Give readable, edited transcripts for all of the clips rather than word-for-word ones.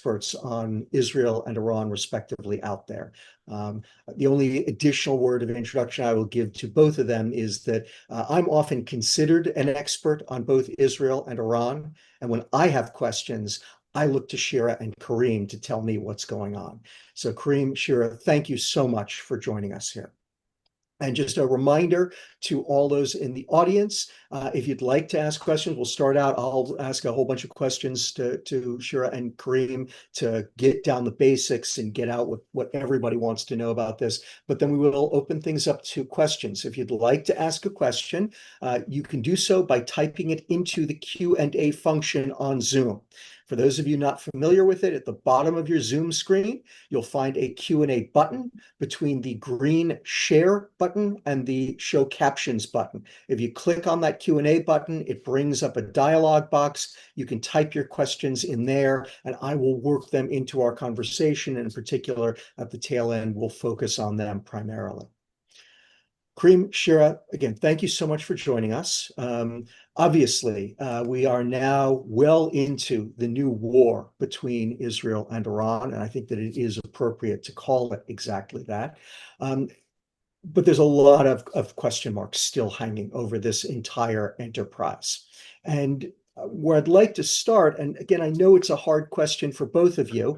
experts on Israel and Iran, respectively, out there. The only additional word of introduction I will give to both of them is that I'm often considered an expert on both Israel and Iran. And when I have questions, I look to Shira and Karim to tell me what's going on. So Karim, Shira, thank you so much for joining us here. And just a reminder to all those in the audience, if you'd like to ask questions, we'll start out. I'll ask a whole bunch of questions to Shira and Karim to get down the basics and get out what everybody wants to know about this. But then we will open things up to questions. If you'd like to ask a question, you can do so by typing it into the Q&A function on Zoom. For those of you not familiar with it, at the bottom of your Zoom screen, you'll find a Q&A button between the green share button and the show captions button. If you click on that Q&A button, it brings up a dialog box. You can type your questions in there, and I will work them into our conversation. And in particular, at the tail end, we'll focus on them primarily. Karim, Shira, again, thank you so much for joining us. Obviously, we are now well into the new war between Israel and Iran, and I think that it is appropriate to call it exactly that. But there's a lot of question marks still hanging over this entire enterprise. And where I'd like to start, and again, I know it's a hard question for both of you,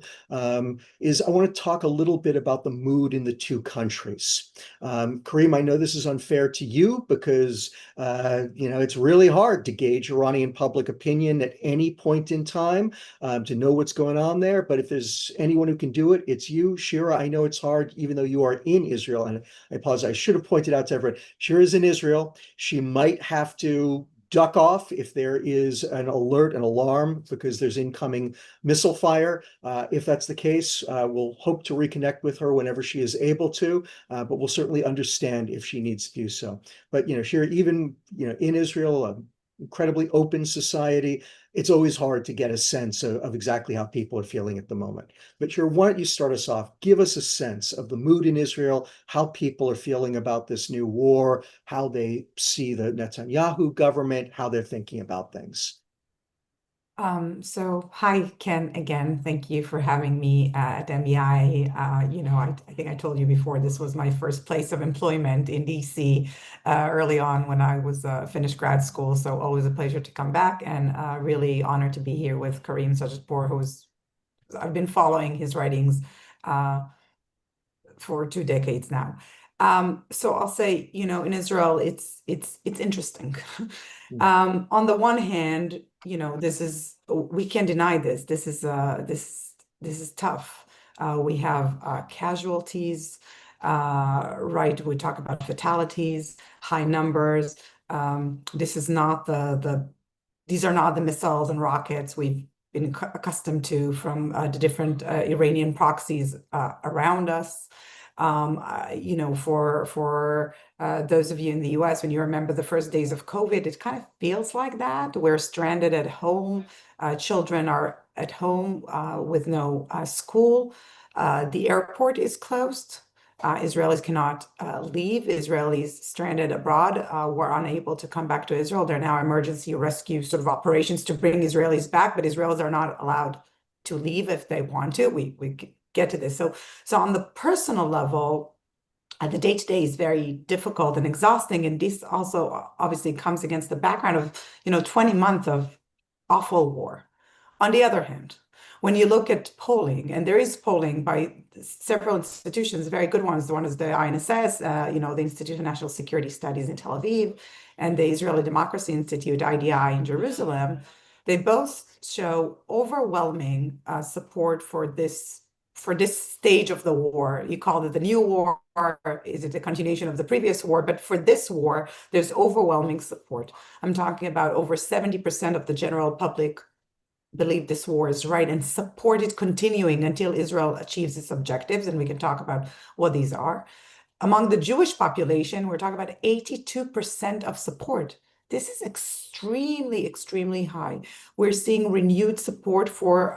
is I want to talk a little bit about the mood in the two countries. Karim, I know this is unfair to you because, it's really hard to gauge Iranian public opinion at any point in time to know what's going on there. But if there's anyone who can do it, it's you. Shira, I know it's hard, even though you are in Israel. And I apologize, I should have pointed out to everyone, Shira's in Israel. She might have to duck off if there is an alert, an alarm, because there's incoming missile fire. If that's the case, we'll hope to reconnect with her whenever she is able to, but we'll certainly understand if she needs to do so. But, Shira, even, in Israel, an incredibly open society, it's always hard to get a sense of exactly how people are feeling at the moment. But Shira, why don't you start us off? Give us a sense of the mood in Israel, how people are feeling about this new war, how they see the Netanyahu government, how they're thinking about things. So hi, Ken, again. Thank you for having me at MBI. I think I told you before, this was my first place of employment in DC early on when I was finished grad school. So always a pleasure to come back, and really honored to be here with Karim Sadjadpour, I've been following his writings for 2 decades now. So I'll say, in Israel, it's interesting. On the one hand, we can't deny this. This is tough. We have casualties, right? We talk about fatalities, high numbers. These are not the missiles and rockets we've been accustomed to from the different Iranian proxies around us. For those of you in the US, when you remember the first days of COVID, it kind of feels like that. We're stranded at home. Children are at home with no school. The airport is closed. Israelis cannot leave. Israelis stranded abroad were unable to come back to Israel. There are now emergency rescue sort of operations to bring Israelis back, but Israelis are not allowed to leave if they want to. We get to this. So on the personal level, the day-to-day is very difficult and exhausting. And this also obviously comes against the background of, 20 months of awful war. On the other hand, when you look at polling, and there is polling by several institutions, very good ones. The one is the INSS, the Institute of National Security Studies in Tel Aviv, and the Israeli Democracy Institute, IDI, in Jerusalem. They both show overwhelming support for this stage of the war. You call it the new war, or is it a continuation of the previous war? But for this war, there's overwhelming support. I'm talking about over 70% of the general public believe this war is right and support it continuing until Israel achieves its objectives, and we can talk about what these are. Among the Jewish population, we're talking about 82% of support. This is extremely, extremely high. We're seeing renewed support for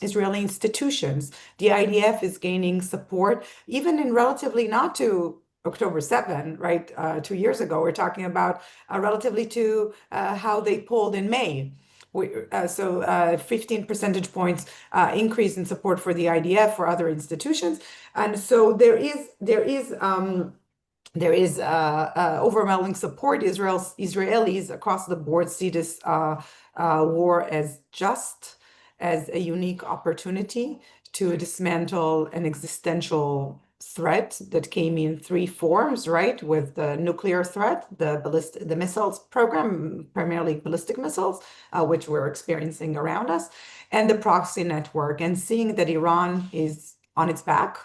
Israeli institutions. The IDF is gaining support, even in relatively not to October 7, right? 2 years ago, we're talking about relatively to how they polled in May. 15 percentage points increase in support for the IDF for other institutions. And so there is overwhelming support. Israelis across the board see this war as just, as a unique opportunity to dismantle an existential threat that came in three forms, right? With the nuclear threat, the missiles program, primarily ballistic missiles, which we're experiencing around us, and the proxy network, and seeing that Iran is on its back.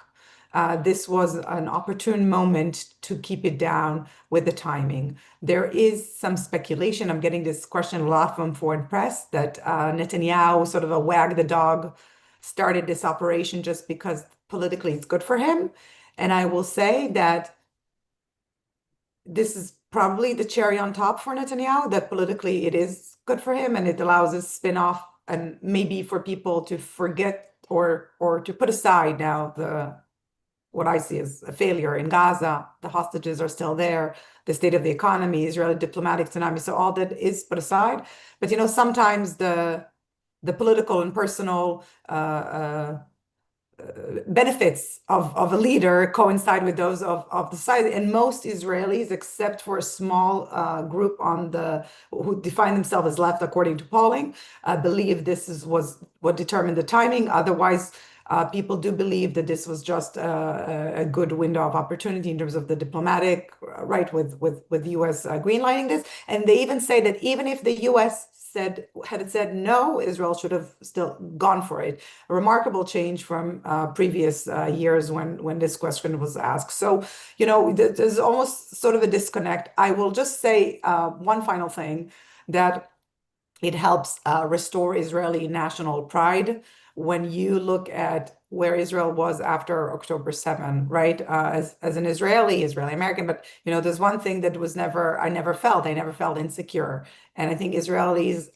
This was an opportune moment to keep it down with the timing. There is some speculation, I'm getting this question a lot from foreign press, that Netanyahu, sort of a wag the dog, started this operation just because politically it's good for him. And I will say that this is probably the cherry on top for Netanyahu, that politically it is good for him and it allows a spin-off, and maybe for people to forget or to put aside now what I see as a failure in Gaza. The hostages are still there, the state of the economy, Israeli diplomatic tsunami, so all that is put aside. But sometimes the political and personal benefits of a leader coincide with those of the side. And most Israelis, except for a small group who define themselves as left according to polling, believe was what determined the timing. Otherwise, people do believe that this was just a good window of opportunity in terms of the diplomatic right with the U.S. Greenlighting this. And they even say that even if the U.S. had said no, Israel should have still gone for it. A remarkable change from previous years when this question was asked. So, there's almost sort of a disconnect. I will just say one final thing, that it helps restore Israeli national pride when you look at where Israel was after October 7, right? As an Israeli American, but there's one thing that I never felt insecure. And I think Israelis,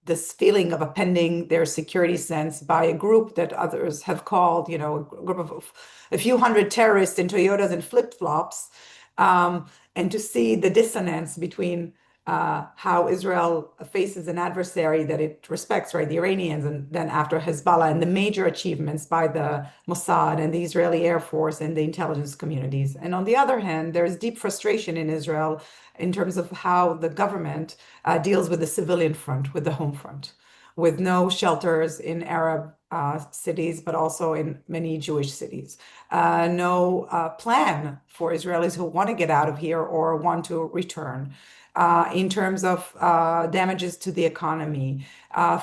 this feeling of appending their security sense by a group that others have called, a group of a few hundred terrorists in Toyotas and flip-flops, and to see the dissonance between how Israel faces an adversary that it respects, right? The Iranians, and then after Hezbollah, and the major achievements by the Mossad and the Israeli Air Force and the intelligence communities. And on the other hand, there's deep frustration in Israel in terms of how the government deals with the civilian front, with the home front, with no shelters in Arab cities, but also in many Jewish cities. No plan for Israelis who want to get out of here or want to return. In terms of damages to the economy,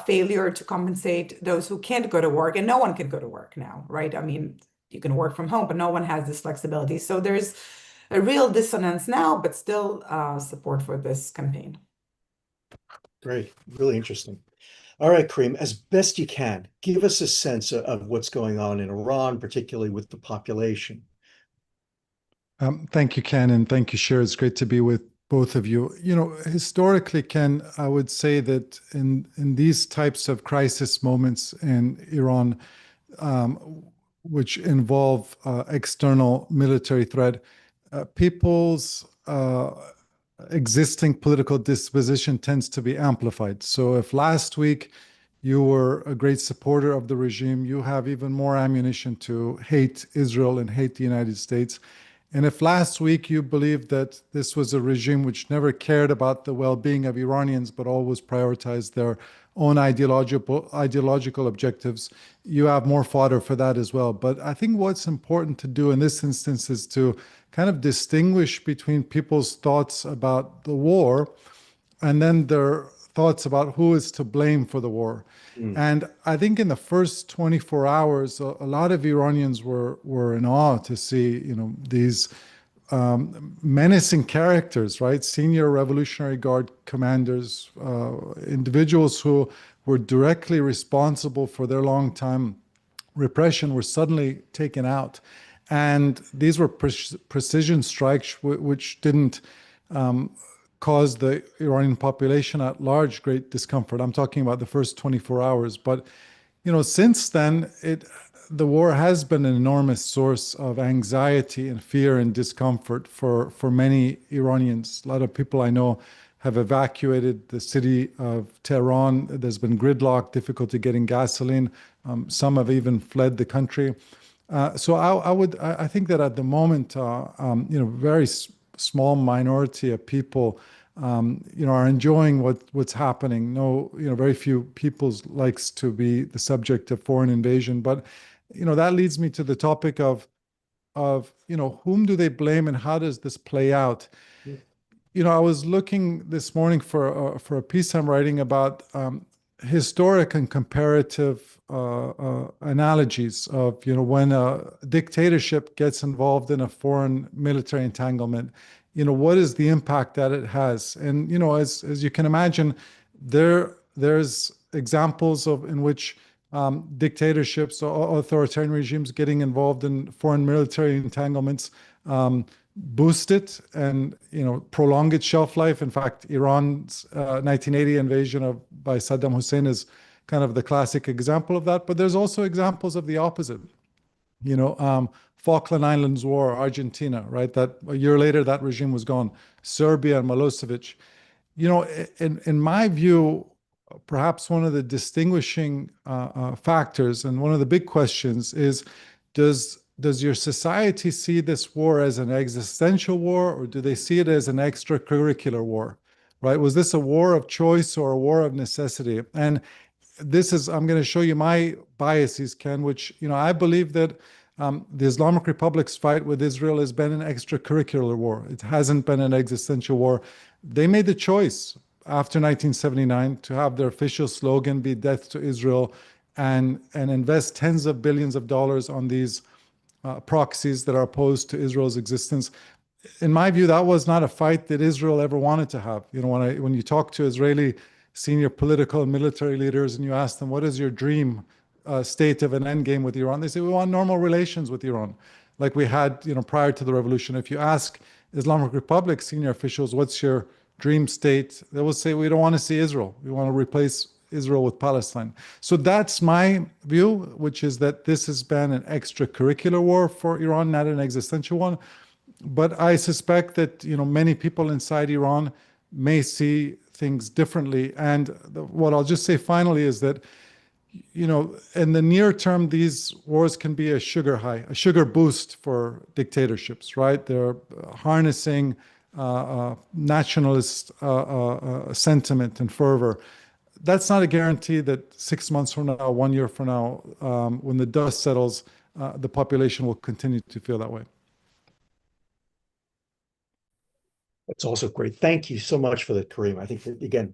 failure to compensate those who can't go to work, and no one can go to work now, right? I mean, you can work from home, but no one has this flexibility. So there's a real dissonance now, but still support for this campaign. Great, really interesting. All right, Karim, as best you can, give us a sense of what's going on in Iran, particularly with the population. Thank you, Ken, and thank you, Shira. It's great to be with both of you. Historically, Ken, I would say that in these types of crisis moments in Iran, which involve external military threat, people's existing political disposition tends to be amplified. So if last week you were a great supporter of the regime, you have even more ammunition to hate Israel and hate the United States. And if last week you believed that this was a regime which never cared about the well-being of Iranians, but always prioritized their own ideological objectives, you have more fodder for that as well. But I think what's important to do in this instance is to kind of distinguish between people's thoughts about the war and then their thoughts about who is to blame for the war. And I think in the first 24 hours, a lot of Iranians were in awe to see, these menacing characters, right? Senior Revolutionary Guard commanders, individuals who were directly responsible for their long-time repression were suddenly taken out. And these were precision strikes which didn't caused the Iranian population at large great discomfort. I'm talking about the first 24 hours. But, since then, the war has been an enormous source of anxiety and fear and discomfort for many Iranians. A lot of people I know have evacuated the city of Tehran. There's been gridlock, difficulty getting gasoline. Some have even fled the country. So I think that at the moment, very small minority of people, are enjoying what's happening. No, very few people likes to be the subject of foreign invasion. But, that leads me to the topic of whom do they blame and how does this play out? I was looking this morning for a piece I'm writing about historic and comparative analogies of when a dictatorship gets involved in a foreign military entanglement. What is the impact that it has? And as you can imagine, there's examples in which dictatorships or authoritarian regimes getting involved in foreign military entanglements boost it and prolong its shelf life. In fact, Iran's 1980 invasion by Saddam Hussein is kind of the classic example of that. But there's also examples of the opposite. Falkland Islands War, Argentina, right? That a year later that regime was gone. Serbia and Milosevic. In my view, perhaps one of the distinguishing factors and one of the big questions is, does your society see this war as an existential war, or do they see it as an extracurricular war, right? Was this a war of choice or a war of necessity? And I'm going to show you my biases, Ken, which, I believe that the Islamic Republic's fight with Israel has been an extracurricular war. It hasn't been an existential war. They made the choice after 1979 to have their official slogan be death to Israel and invest tens of billions of dollars on these proxies that are opposed to Israel's existence. In my view, that was not a fight that Israel ever wanted to have. When you talk to Israeli senior political and military leaders and you ask them, what is your dream state of an endgame with Iran? They say, we want normal relations with Iran, like we had prior to the revolution. If you ask Islamic Republic senior officials, what's your dream state? They will say, we don't want to see Israel. We want to replace Israel with Palestine. So that's my view, which is that this has been an extracurricular war for Iran, not an existential one. But I suspect that many people inside Iran may see things differently. And what I'll just say finally is that in the near term, these wars can be a sugar high, a sugar boost for dictatorships, right? They're harnessing nationalist sentiment and fervor. That's not a guarantee that 6 months from now, 1 year from now, when the dust settles, the population will continue to feel that way. That's also great. Thank you so much for that, Karim. I think that, again,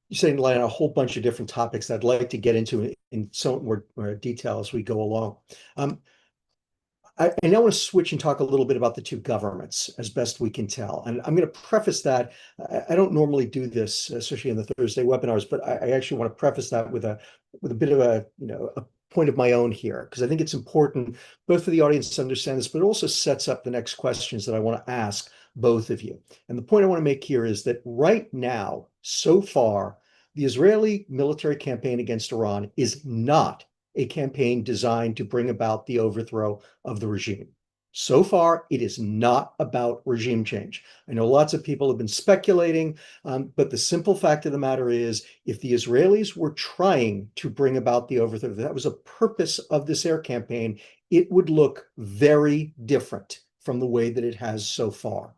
you're setting light on a whole bunch of different topics that I'd like to get into in some more detail as we go along. I now want to switch and talk a little bit about the two governments as best we can tell. And I'm going to preface that. I don't normally do this, especially in the Thursday webinars, but I actually want to preface that with a bit of a point of my own here, because I think it's important both for the audience to understand this, but it also sets up the next questions that I want to ask both of you. And the point I want to make here is that right now, so far, the Israeli military campaign against Iran is not a campaign designed to bring about the overthrow of the regime. So far, it is not about regime change. I know lots of people have been speculating, but the simple fact of the matter is, if the Israelis were trying to bring about the overthrow, if that was a purpose of this air campaign, it would look very different from the way that it has so far.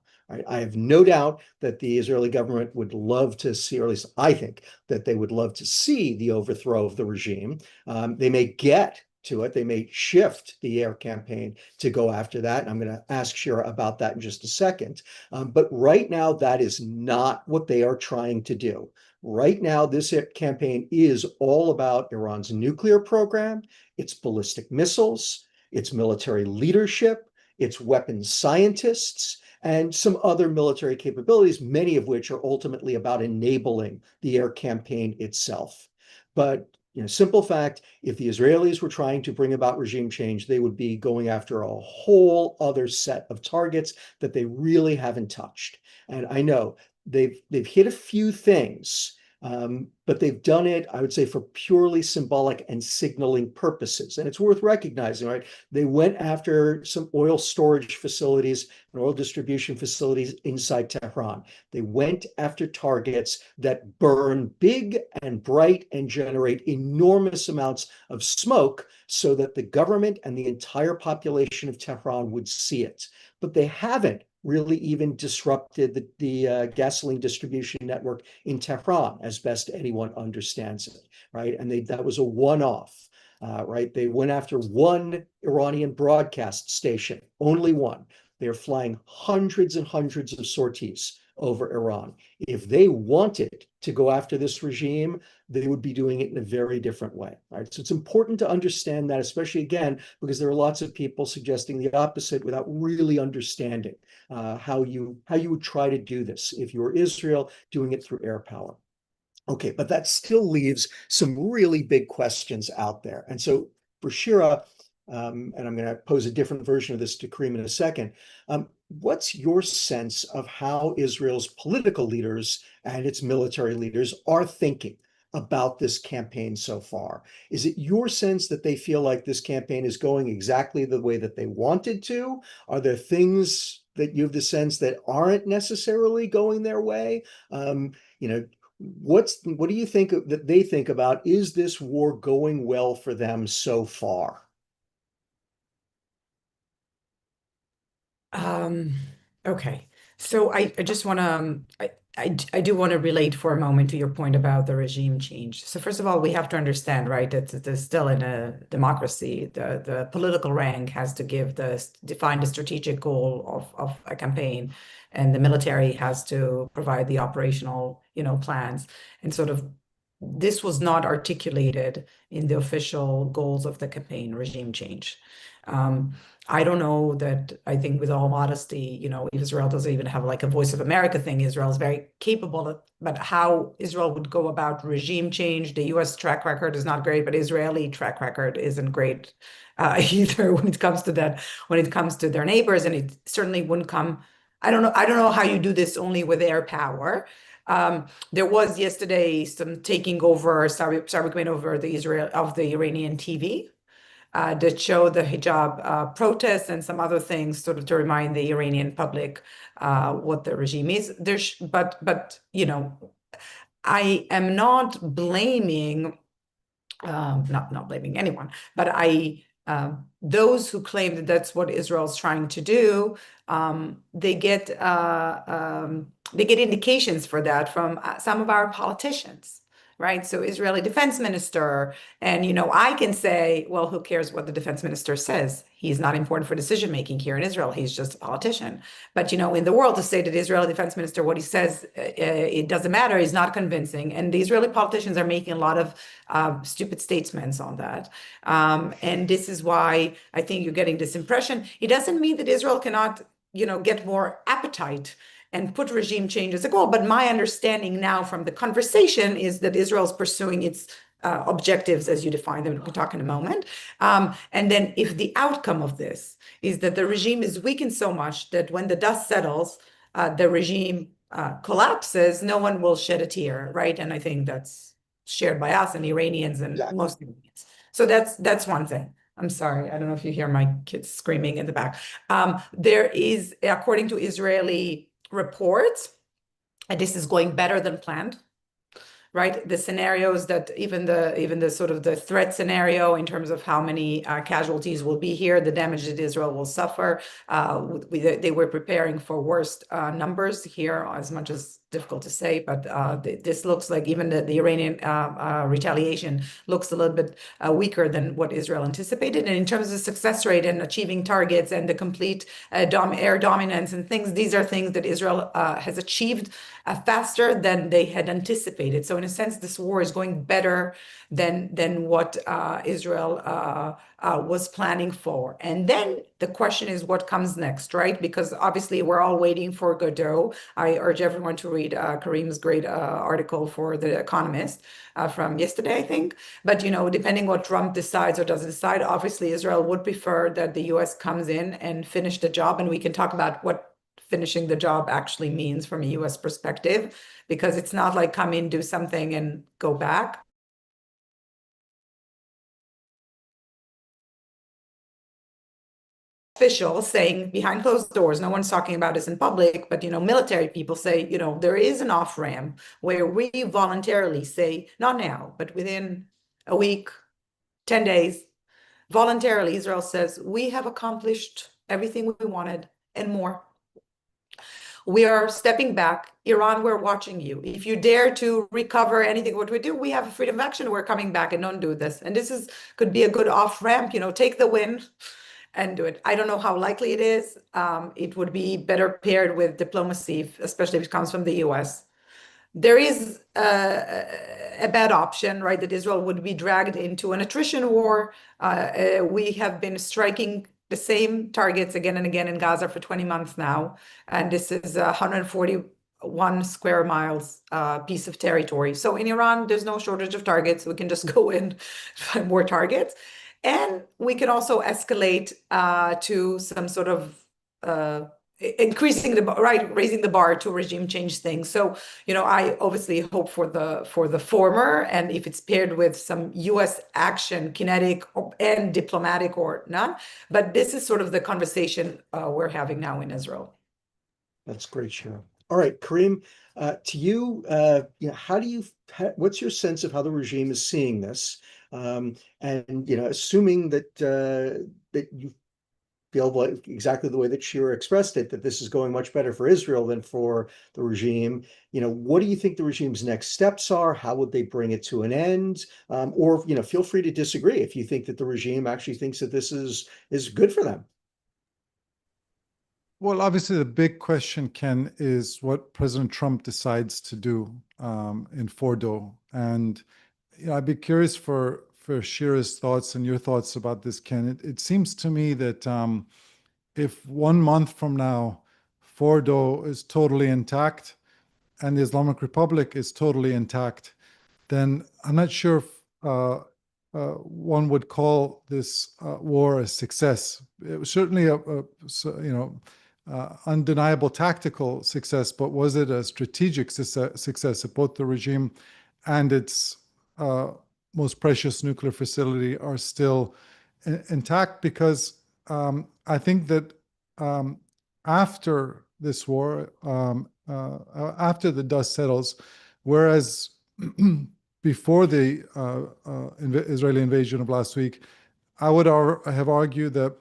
I have no doubt that the Israeli government would love to see, or at least I think that they would love to see the overthrow of the regime. They may get to it. They may shift the air campaign to go after that. And I'm going to ask Shira about that in just a second. But right now, that is not what they are trying to do. Right now, this campaign is all about Iran's nuclear program, its ballistic missiles, its military leadership, its weapons scientists, and some other military capabilities, many of which are ultimately about enabling the air campaign itself. But simple fact, if the Israelis were trying to bring about regime change, they would be going after a whole other set of targets that they really haven't touched. And I know they've hit a few things But they've done it, I would say, for purely symbolic and signaling purposes. And it's worth recognizing, right? They went after some oil storage facilities and oil distribution facilities inside Tehran. They went after targets that burn big and bright and generate enormous amounts of smoke so that the government and the entire population of Tehran would see it. But they haven't really even disrupted the gasoline distribution network in Tehran, as best anyone understands it, right? And that was a one-off, right? They went after one Iranian broadcast station, only one. They're flying hundreds and hundreds of sorties over Iran. If they wanted to go after this regime, they would be doing it in a very different way, right? So it's important to understand that, especially again, because there are lots of people suggesting the opposite without really understanding how you would try to do this if you're Israel, doing it through air power. Okay, but that still leaves some really big questions out there. And so for Shira, and I'm going to pose a different version of this to Karim in a second, what's your sense of how Israel's political leaders and its military leaders are thinking about this campaign so far? Is it your sense that they feel like this campaign is going exactly the way that they wanted to? Are there things that you have the sense that aren't necessarily going their way? You know, what do you think that they think about? Is this war going well for them so far? Okay, so I just want to I do want to relate for a moment to your point about the regime change. So first of all, we have to understand, right, that there's still in a democracy, the political rank has to define the strategic goal of a campaign, and the military has to provide the operational, plans. And sort of this was not articulated in the official goals of the campaign, regime change. I don't know that, I think with all modesty, Israel doesn't even have like a Voice of America thing. Israel is very capable of, but how Israel would go about regime change, the US track record is not great, but Israeli track record isn't great either when it comes to that, when it comes to their neighbors. And it certainly wouldn't come, I don't know how you do this only with air power. There was yesterday some taking over, Sarah over the Iranian TV. That showed the hijab protests and some other things, sort of to remind the Iranian public what the regime is. But I am not blaming, not blaming anyone, but those who claim that that's what Israel's trying to do, they get indications for that from some of our politicians. Right. So Israeli defense minister, and, I can say, well, who cares what the defense minister says? He's not important for decision making here in Israel. He's just a politician. But, in the world, to say that Israeli defense minister, what he says, it doesn't matter, is not convincing. And the Israeli politicians are making a lot of stupid statements on that. And this is why I think you're getting this impression. It doesn't mean that Israel cannot, get more appetite and put regime change as a goal. But my understanding now from the conversation is that Israel is pursuing its objectives as you define them. We can talk in a moment. And then if the outcome of this is that the regime is weakened so much that when the dust settles, the regime collapses, no one will shed a tear, right? And I think that's shared by us and Iranians and most Iranians. So that's one thing. I'm sorry, I don't know if you hear my kids screaming in the back. There is, according to Israeli reports, and this is going better than planned, right? The scenarios that even the sort of the threat scenario in terms of how many casualties will be here, the damage that Israel will suffer, they were preparing for worst numbers here, as much as difficult to say, but this looks like even the Iranian retaliation looks a little bit weaker than what Israel anticipated. And in terms of success rate and achieving targets and the complete air dominance and things, these are things that Israel has achieved faster than they had anticipated. So in a sense, this war is going better than what Israel was planning for. And then the question is what comes next, right? Because obviously we're all waiting for Godot. I urge everyone to read Karim's great article for The Economist from yesterday, I think. But, depending what Trump decides or doesn't decide, obviously Israel would prefer that the US comes in and finish the job. And we can talk about what finishing the job actually means from a US perspective, because it's not like come in, do something and go back. Officials saying behind closed doors, no one's talking about this in public, but military people say, there is an off ramp where we voluntarily say, not now, but within a week, 10 days, voluntarily, Israel says, we have accomplished everything we wanted and more. We are stepping back. Iran, we're watching you. If you dare to recover anything, what we do, we have a freedom of action. We're coming back and don't do this. And this could be a good off ramp, take the win and do it. I don't know how likely it is. It would be better paired with diplomacy, especially if it comes from the US. There is a bad option, right, that Israel would be dragged into an attrition war. We have been striking the same targets again and again in Gaza for 20 months now, and this is 141 square miles piece of territory. So in Iran, there's no shortage of targets. We can just go in, find more targets. And we can also escalate to some sort of raising the bar to regime change things. So, I obviously hope for the former, and if it's paired with some US action, kinetic and diplomatic or none. But this is sort of the conversation we're having now in Israel. That's great, Shira. All right, Karim, to you, what's your sense of how the regime is seeing this? And assuming that you feel like exactly the way that Shira expressed it, that this is going much better for Israel than for the regime, what do you think the regime's next steps are? How would they bring it to an end? Or feel free to disagree if you think that the regime actually thinks that this is good for them. Well, obviously, the big question, Ken, is what President Trump decides to do in Fordo. And I'd be curious for Shira's thoughts and your thoughts about this, Ken. It seems to me that if 1 month from now, Fordo is totally intact and the Islamic Republic is totally intact, then I'm not sure if one would call this war a success. It was certainly undeniable tactical success, but was it a strategic success if both the regime and its most precious nuclear facility are still intact? Because I think that after this war, after the dust settles, whereas before the Israeli invasion of last week, I would have argued that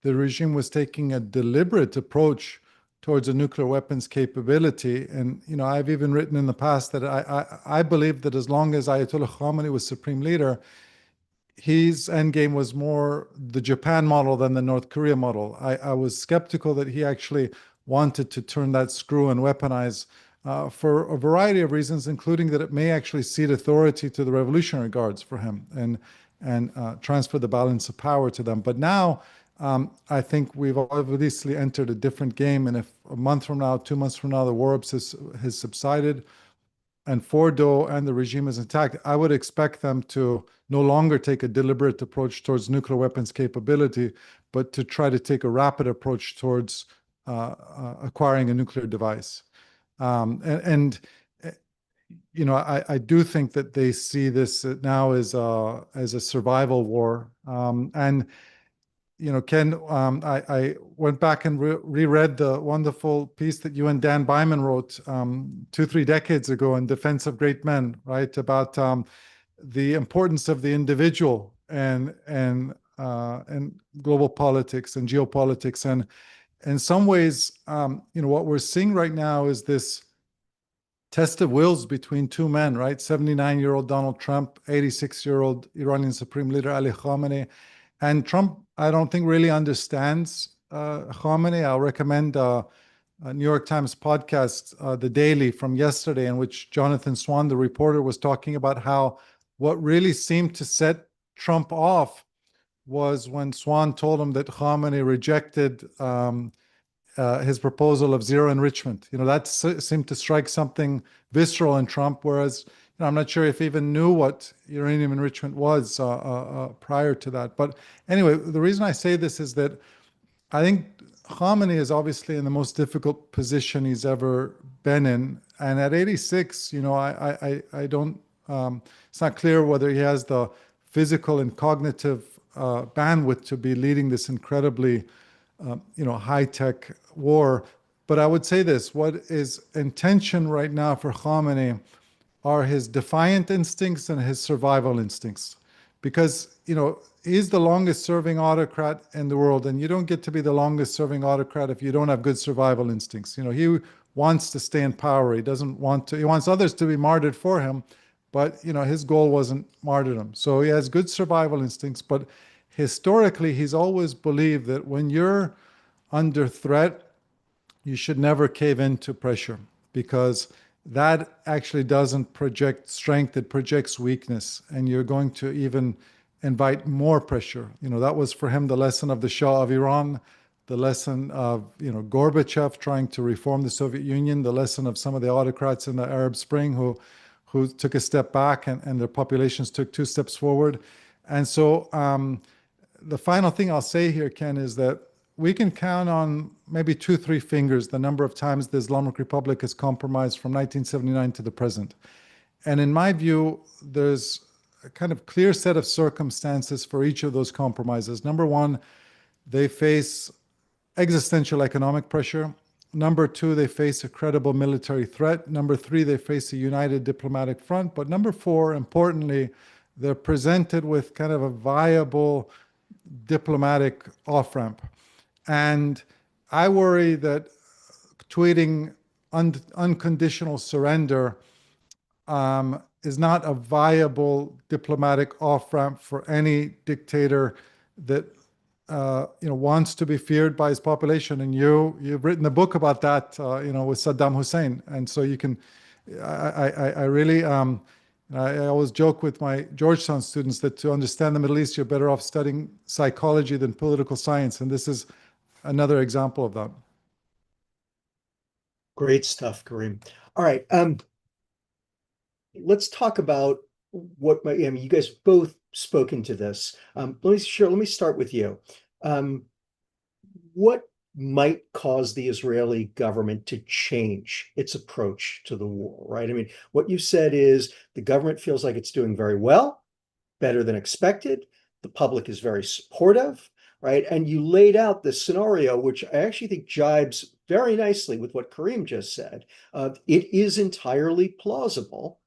the regime was taking a deliberate approach towards a nuclear weapons capability. And, I've even written in the past that I believe that as long as Ayatollah Khamenei was supreme leader, his endgame was more the Japan model than the North Korea model. I was skeptical that he actually wanted to turn that screw and weaponize for a variety of reasons, including that it may actually cede authority to the Revolutionary Guards for him and transfer the balance of power to them. But now, I think we've obviously entered a different game, and if a month from now, 2 months from now, the war has subsided and Fordo and the regime is intact, I would expect them to no longer take a deliberate approach towards nuclear weapons capability, but to try to take a rapid approach towards acquiring a nuclear device. I do think that they see this now as a survival war. Ken, I went back and reread the wonderful piece that you and Dan Byman wrote 2-3 decades ago in Defense of Great Men, right? About the importance of the individual and global politics and geopolitics. And in some ways, what we're seeing right now is this test of wills between two men, right? 79-year-old Donald Trump, 86-year-old Iranian Supreme Leader Ali Khamenei. And Trump, I don't think, really understands Khamenei. I'll recommend a New York Times podcast, The Daily, from yesterday, in which Jonathan Swan, the reporter, was talking about how what really seemed to set Trump off was when Swan told him that Khamenei rejected his proposal of zero enrichment. That seemed to strike something visceral in Trump, whereas I'm not sure if he even knew what uranium enrichment was prior to that. But anyway, the reason I say this is that I think Khamenei is obviously in the most difficult position he's ever been in. And at 86, I don't, it's not clear whether he has the physical and cognitive bandwidth to be leading this incredibly, high-tech war. But I would say this, what is in tension right now for Khamenei are his defiant instincts and his survival instincts. Because, he's the longest serving autocrat in the world, and you don't get to be the longest serving autocrat if you don't have good survival instincts. He wants to stay in power. He wants others to be martyred for him, but, his goal wasn't martyrdom. So he has good survival instincts, but historically, he's always believed that when you're under threat, you should never cave into pressure, because that actually doesn't project strength, it projects weakness, and you're going to even invite more pressure. That was for him the lesson of the Shah of Iran, the lesson of Gorbachev trying to reform the Soviet Union, the lesson of some of the autocrats in the Arab Spring who took a step back and their populations took 2 steps forward. And so the final thing I'll say here, Ken, is that we can count on maybe 2, 3 fingers the number of times the Islamic Republic has compromised from 1979 to the present. And in my view, there's a kind of clear set of circumstances for each of those compromises. Number one, they face existential economic pressure. Number 2, they face a credible military threat. Number 3, they face a united diplomatic front. But number 4, importantly, they're presented with kind of a viable diplomatic off-ramp. And I worry that tweeting unconditional surrender is not a viable diplomatic off-ramp for any dictator that wants to be feared by his population. And you've written a book about that, with Saddam Hussein. And so you can, I really, I always joke with my Georgetown students that to understand the Middle East, you're better off studying psychology than political science. And this is another example of that. Great stuff, Karim. All right. Let's talk about you guys both spoken to this. Let me start with you. What might cause the Israeli government to change its approach to the war, right? I mean, what you said is the government feels like it's doing very well, better than expected. The public is very supportive, right? And you laid out this scenario, which I actually think jibes very nicely with what Karim just said. It is entirely plausible.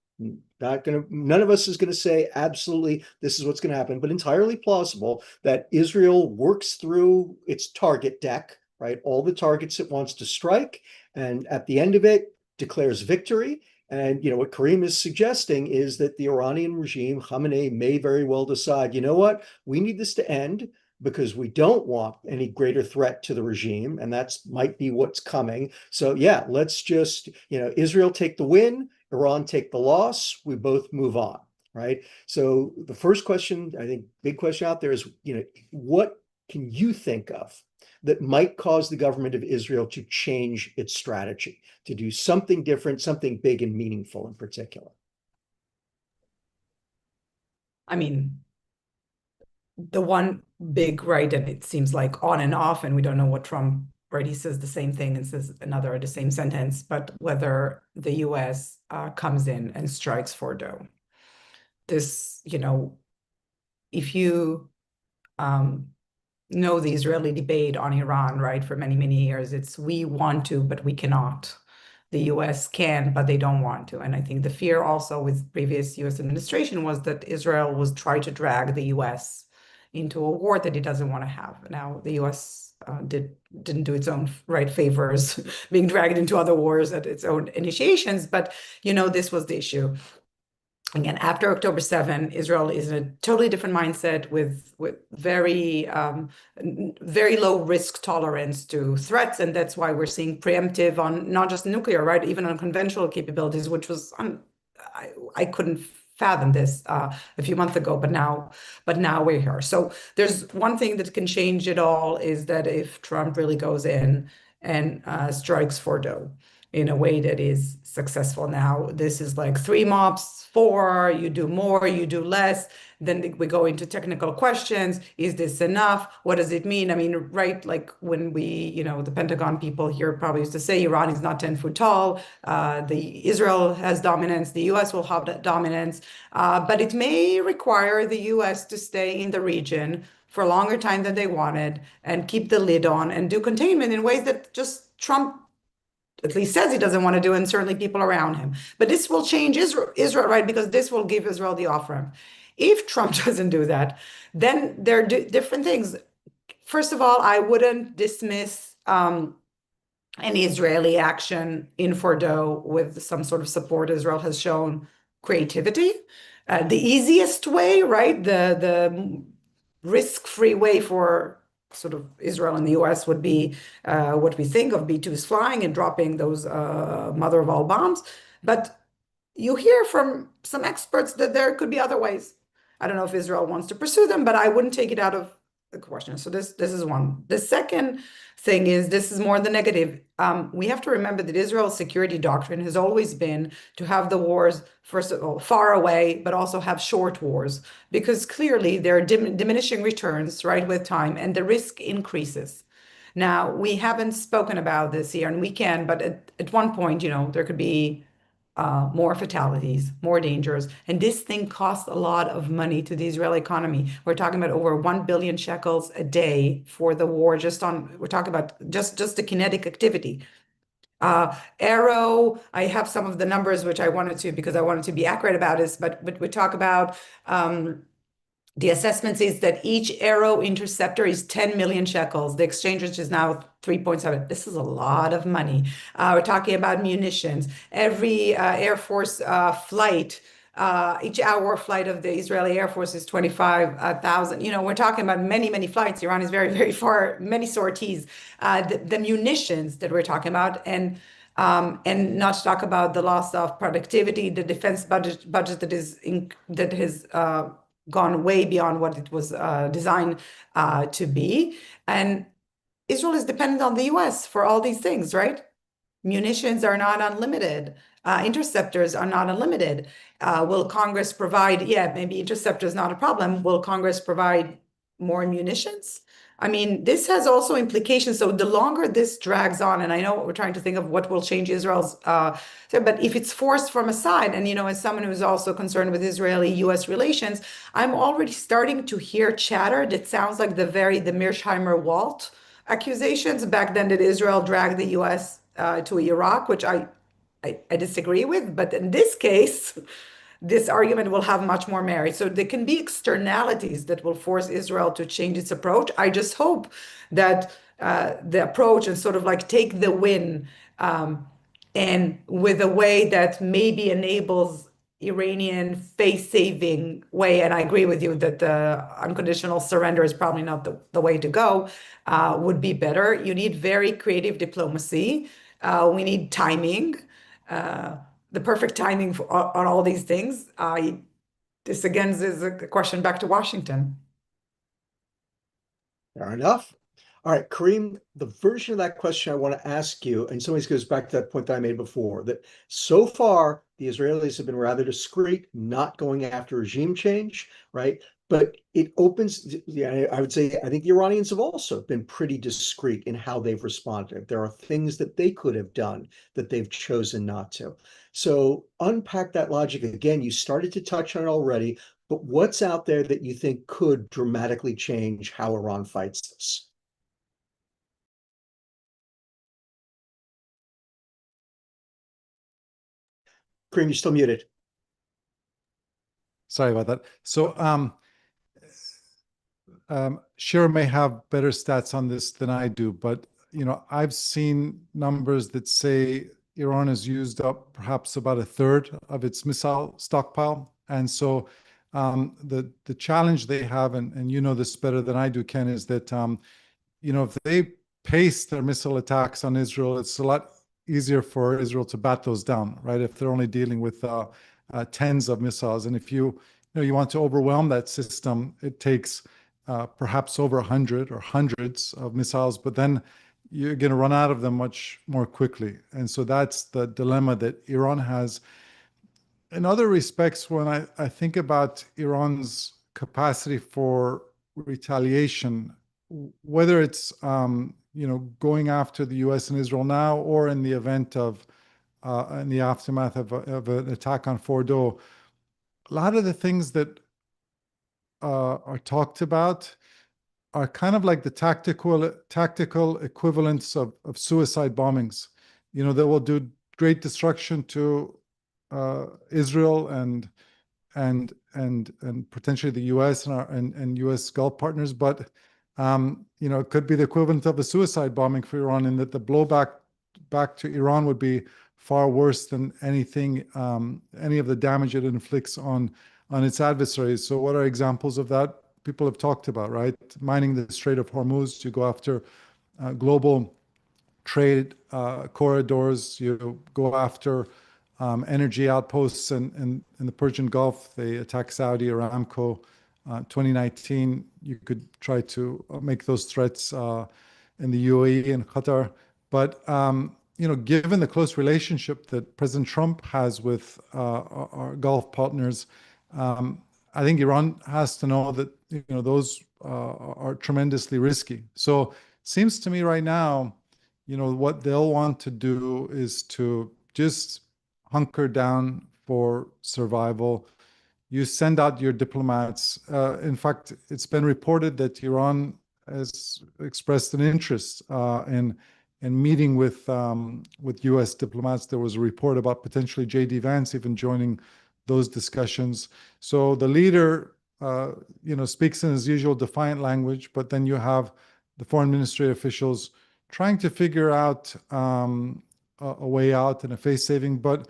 None of us is going to say absolutely this is what's going to happen, but entirely plausible that Israel works through its target deck, right? All the targets it wants to strike, and at the end of it declares victory. And what Karim is suggesting is that the Iranian regime, Khamenei, may very well decide, you know what, we need this to end because we don't want any greater threat to the regime, and that's might be what's coming. So yeah, let's just, Israel take the win, Iran take the loss, we both move on, right? So the first question, I think, big question out there is, what can you think of that might cause the government of Israel to change its strategy, to do something different, something big and meaningful in particular? I mean, the one big, right, and it seems like on and off, and we don't know what Trump, right, he says the same thing and says another, the same sentence, but whether the US comes in and strikes Fordo. This, if you know the Israeli debate on Iran, right, for many, many years, it's we want to, but we cannot. The US can, but they don't want to. And I think the fear also with previous US administration was that Israel was trying to drag the US into a war that it doesn't want to have. Now, the US didn't do its own right favors being dragged into other wars at its own initiations, but this was the issue. Again, after October 7, Israel is in a totally different mindset with very, very low risk tolerance to threats. And that's why we're seeing preemptive on not just nuclear, right? Even on conventional capabilities, which was, I couldn't fathom this a few months ago, but now we're here. So there's one thing that can change it all is that if Trump really goes in and strikes Fordo. in a way that is successful. Now, this is like 3 MOPS, 4, you do more, you do less. Then we go into technical questions. Is this enough? What does it mean? I mean, right, like when the Pentagon people here probably used to say Iran is not 10 foot tall. Israel has dominance. The US will have that dominance. But it may require the US to stay in the region for a longer time than they wanted and keep the lid on and do containment in ways that just Trump at least says he doesn't want to do, and certainly people around him. But this will change Israel, right? Because this will give Israel the off-ramp. If Trump doesn't do that, then there are different things. First of all, I wouldn't dismiss an Israeli action in Fordo with some sort of support. Israel has shown creativity. The easiest way, right? The risk-free way for sort of Israel and the US would be what we think of B-2s flying and dropping those mother of all bombs. But you hear from some experts that there could be other ways. I don't know if Israel wants to pursue them, but I wouldn't take it out of the question. So this is one. The second thing is, this is more the negative. We have to remember that Israel's security doctrine has always been to have the wars, first of all, far away, but also have short wars, because clearly there are diminishing returns, right, with time, and the risk increases. Now, we haven't spoken about this here, and we can, but at one point, there could be more fatalities, more dangers. And this thing costs a lot of money to the Israeli economy. We're talking about over 1 billion shekels a day for the war, we're talking about just the kinetic activity. Arrow, I have some of the numbers, which I wanted to, because I wanted to be accurate about this, but we talk about, the assessment says that each Arrow interceptor is 10 million shekels. The exchange rate is now 3.7. This is a lot of money. We're talking about munitions. Every Air Force flight, each hour flight of the Israeli Air Force is 25,000. We're talking about many, many flights. Iran is very, very far, many sorties. The munitions that we're talking about, and not to talk about the loss of productivity, the defense budget that has gone way beyond what it was designed to be. And Israel is dependent on the US for all these things, right? Munitions are not unlimited. Interceptors are not unlimited. Will Congress provide? Yeah, maybe interceptors not a problem. Will Congress provide more munitions? I mean, this has also implications. So the longer this drags on, and I know we're trying to think of what will change Israel's, but if it's forced from a side, and as someone who's also concerned with Israeli-US relations, I'm already starting to hear chatter that sounds like the Mearsheimer-Walt accusations back then, that Israel dragged the US to Iraq, which I disagree with. But in this case, this argument will have much more merit. So there can be externalities that will force Israel to change its approach. I just hope that the approach and sort of like take the win, and with a way that maybe enables Iranian face-saving way. And I agree with you that the unconditional surrender is probably not the way to go, would be better. You need very creative diplomacy. We need timing. The perfect timing on all these things. This again is a question back to Washington. Fair enough. All right, Karim, the version of that question I want to ask you, and some ways goes back to that point that I made before, that so far the Israelis have been rather discreet, not going after regime change, right? But it opens, I would say, I think the Iranians have also been pretty discreet in how they've responded. There are things that they could have done that they've chosen not to. So unpack that logic again. You started to touch on it already, but what's out there that you think could dramatically change how Iran fights this? Karim, you're still muted. Sorry about that. So Shira may have better stats on this than I do, but I've seen numbers that say Iran has used up perhaps about a third of its missile stockpile. And so the challenge they have, and you know this better than I do, Ken, is that if they pace their missile attacks on Israel, it's a lot easier for Israel to bat those down, right? If they're only dealing with tens of missiles, and if you want to overwhelm that system, it takes perhaps over 100 or hundreds of missiles. But then you're going to run out of them much more quickly. And so that's the dilemma that Iran has. In other respects, when I think about Iran's capacity for retaliation, whether it's going after the U.S. and Israel now, or in the event of in the aftermath of an attack on Fordo, a lot of the things that are talked about are kind of like the tactical equivalents of suicide bombings. That will do great destruction to Israel and potentially the U.S. and U.S. Gulf partners, but it could be the equivalent of a suicide bombing for Iran, in that the blowback back to Iran would be far worse than anything, any of the damage it inflicts on its adversaries. So what are examples of that? People have talked about, right? Mining the Strait of Hormuz to go after global trade corridors. You go after energy outposts in the Persian Gulf. They attack Saudi Aramco. 2019, you could try to make those threats in the UAE and Qatar. But given the close relationship that President Trump has with our Gulf partners, I think Iran has to know that those are tremendously risky. So seems to me right now, what they'll want to do is to just hunker down for survival. You send out your diplomats. In fact, it's been reported that Iran has expressed an interest in meeting with U.S. diplomats. There was a report about potentially J.D. Vance even joining those discussions. So the leader, speaks in his usual defiant language, but then you have the foreign ministry officials trying to figure out a way out and a face saving. But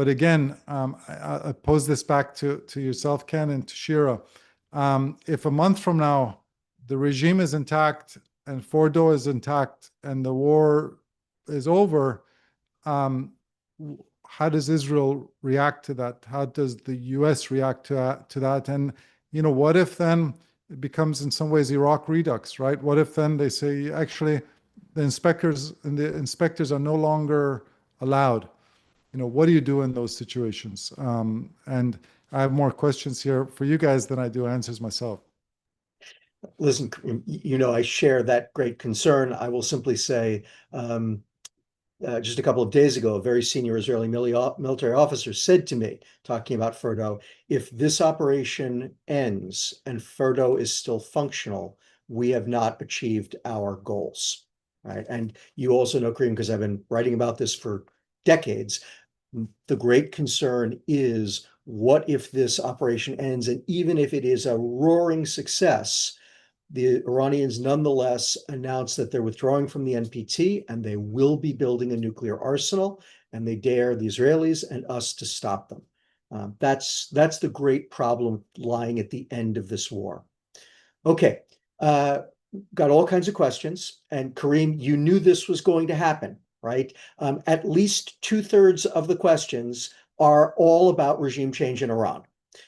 again, I pose this back to yourself, Ken, and to Shira. If a month from now the regime is intact and Fordo is intact and the war is over, how does Israel react to that? How does the U.S. react to that? And what if then it becomes in some ways Iraq Redux, right? What if then they say actually the inspectors are no longer allowed? What do you do in those situations? And I have more questions here for you guys than I do answers myself. Listen, I share that great concern. I will simply say, just a couple of days ago, a very senior Israeli military officer said to me, talking about Fordo, if this operation ends and Fordo is still functional, we have not achieved our goals, right? And you also know, Karim, because I've been writing about this for decades, the great concern is, what if this operation ends, and even if it is a roaring success, the Iranians nonetheless announced that they're withdrawing from the NPT and they will be building a nuclear arsenal, and they dare the Israelis and us to stop them. That's the great problem lying at the end of this war. Okay, got all kinds of questions, and Karim, you knew this was going to happen, right? At least 2/3 of the questions are all about regime change in Iran.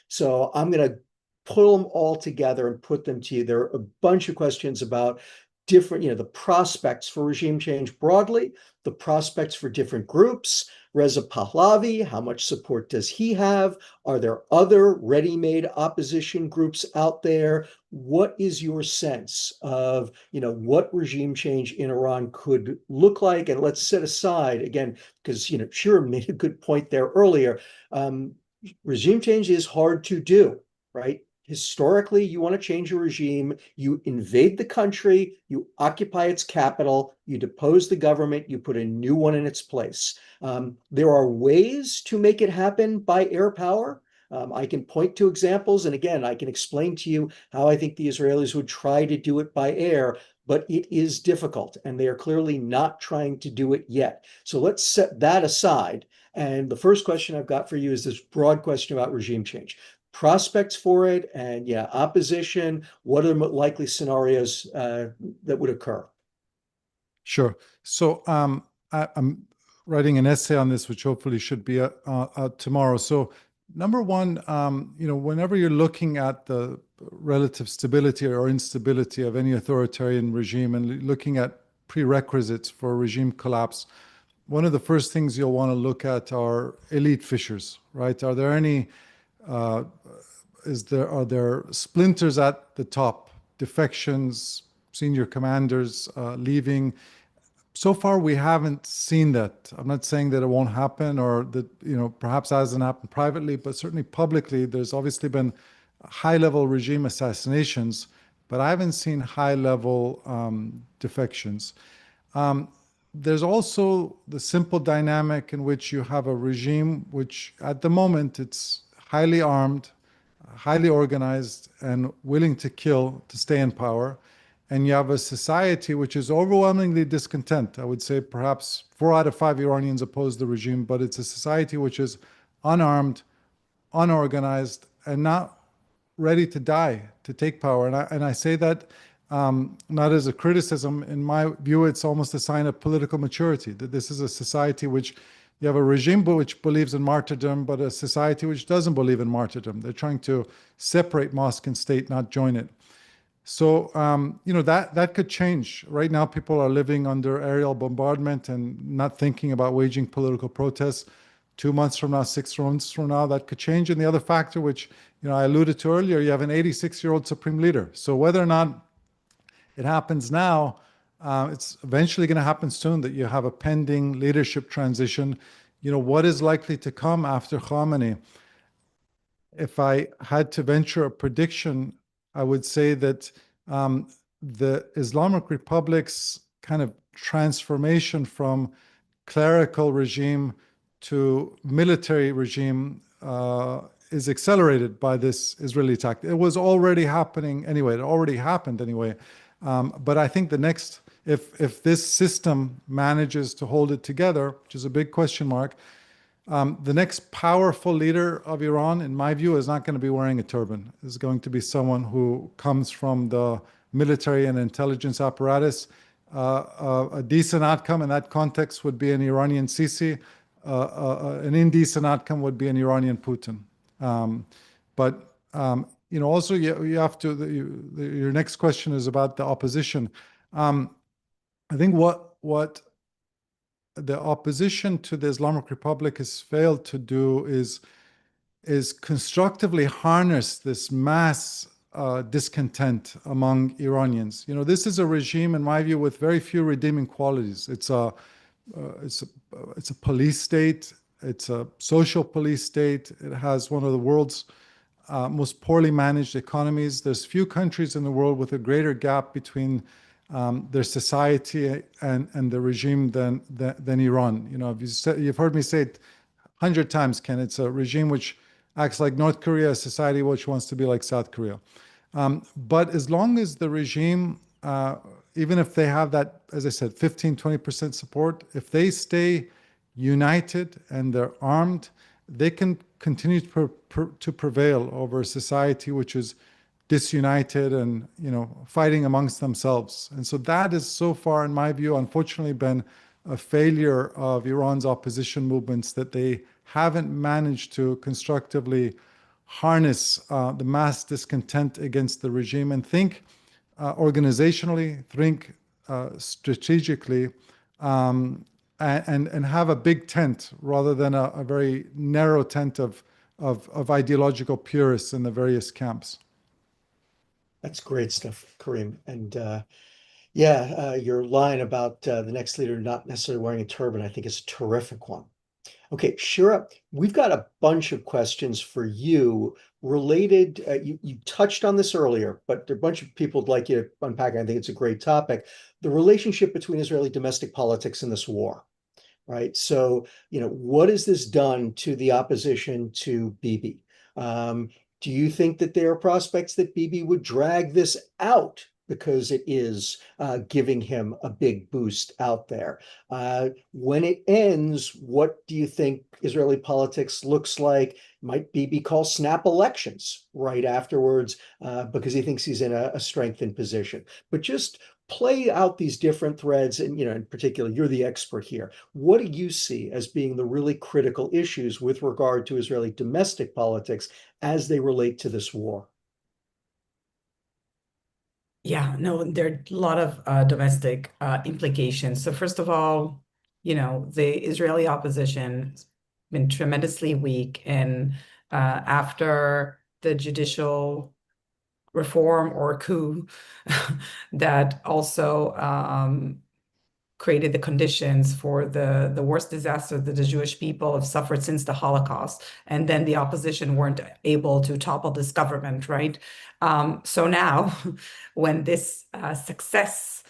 So I'm going to pull them all together and put them to you. There are a bunch of questions about different, the prospects for regime change broadly, the prospects for different groups. Reza Pahlavi, how much support does he have? Are there other ready-made opposition groups out there? What is your sense of, what regime change in Iran could look like? And let's set aside, again, because, Shira made a good point there earlier. Regime change is hard to do, right? Historically, you want to change a regime, you invade the country, you occupy its capital, you depose the government, you put a new one in its place. There are ways to make it happen by air power. I can point to examples, and again, I can explain to you how I think the Israelis would try to do it by air, but it is difficult, and they are clearly not trying to do it yet. So let's set that aside. And the first question I've got for you is this broad question about regime change. Prospects for it, and opposition. What are the likely scenarios that would occur? Sure. So I'm writing an essay on this, which hopefully should be out tomorrow. So number one, whenever you're looking at the relative stability or instability of any authoritarian regime and looking at prerequisites for regime collapse, one of the first things you'll want to look at are elite fissures, right? Are there any, are there splinters at the top, defections, senior commanders leaving? So far, we haven't seen that. I'm not saying that it won't happen or that, perhaps hasn't happened privately, but certainly publicly, there's obviously been high-level regime assassinations, but I haven't seen high-level defections. There's also the simple dynamic in which you have a regime which, at the moment, it's highly armed, highly organized, and willing to kill to stay in power. And you have a society which is overwhelmingly discontent. I would say perhaps 4 out of 5 Iranians oppose the regime, but it's a society which is unarmed, unorganized, and not ready to die to take power. And I say that not as a criticism. In my view, it's almost a sign of political maturity, that this is a society which you have a regime which believes in martyrdom, but a society which doesn't believe in martyrdom. They're trying to separate mosque and state, not join it. So, that could change. Right now, people are living under aerial bombardment and not thinking about waging political protests. 2 months from now, 6 months from now, that could change. And the other factor, which I alluded to earlier, you have an 86-year-old supreme leader. So whether or not it happens now, it's eventually going to happen soon, that you have a pending leadership transition. What is likely to come after Khamenei? If I had to venture a prediction, I would say that the Islamic Republic's kind of transformation from clerical regime to military regime is accelerated by this Israeli attack. It was already happening anyway. It already happened anyway. But I think if this system manages to hold it together, which is a big question mark, the next powerful leader of Iran, in my view, is not going to be wearing a turban. Is going to be someone who comes from the military and intelligence apparatus. A decent outcome in that context would be an Iranian Sisi. An indecent outcome would be an Iranian Putin. Also you have to. Your next question is about the opposition. I think what the opposition to the Islamic Republic has failed to do is constructively harness this mass discontent among Iranians. This is a regime, in my view, with very few redeeming qualities. It's a police state. It's a social police state. It has one of the world's most poorly managed economies. There's few countries in the world with a greater gap between their society and the regime than Iran. You've heard me say it 100 times, Ken. It's a regime which acts like North Korea, a society which wants to be like South Korea. But as long as the regime, even if they have that, as I said, 15-20% support, if they stay united and they're armed, they can continue to prevail over a society which is disunited and fighting amongst themselves. And so that is so far, in my view, unfortunately been a failure of Iran's opposition movements, that they haven't managed to constructively harness the mass discontent against the regime and think organizationally, think strategically, and have a big tent rather than a very narrow tent of ideological purists in the various camps. That's great stuff, Karim. And your line about the next leader not necessarily wearing a turban, I think, is a terrific one. Okay, Shira, we've got a bunch of questions for you related. You touched on this earlier, but there are a bunch of people who'd like you to unpack it. I think it's a great topic. The relationship between Israeli domestic politics and this war, right? So, what has this done to the opposition to Bibi? Do you think that there are prospects that Bibi would drag this out because it is giving him a big boost out there? When it ends, what do you think Israeli politics looks like? Might Bibi call snap elections right afterwards because he thinks he's in a strengthened position? But just play out these different threads, and in particular, you're the expert here. What do you see as being the really critical issues with regard to Israeli domestic politics as they relate to this war? Yeah, no, there are a lot of domestic implications. So first of all, the Israeli opposition has been tremendously weak, and after the judicial reform or coup that also created the conditions for the worst disaster that the Jewish people have suffered since the Holocaust. And then the opposition weren't able to topple this government, right? So now, when this success